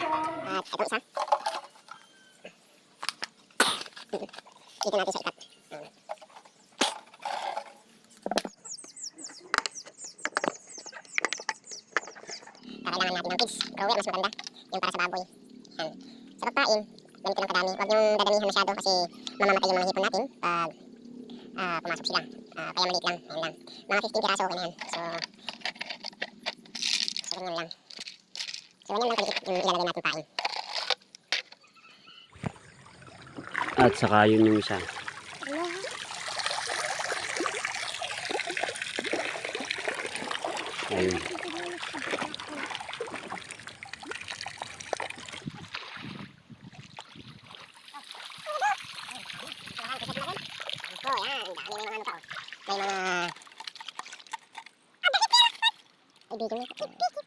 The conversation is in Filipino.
At itong isa. Dito natin sa ikat. Kailangan natin ng pigs. Grower, mas maganda. Yung para sa baboy. Yan. Sa pagkain, ganito lang kadami. Huwag yung dadamihan masyado kasi mamamatay yung mga hipon natin pag pumasok sila. Kaya maliit lang. Yan lang. Mga 15 piraso, okay na yan. So ganyan lang. So ganyan lang kalikit yung ilalagay natin pain. At saka yun yung isa. Ayun. May mga... Ay, bigyan niya.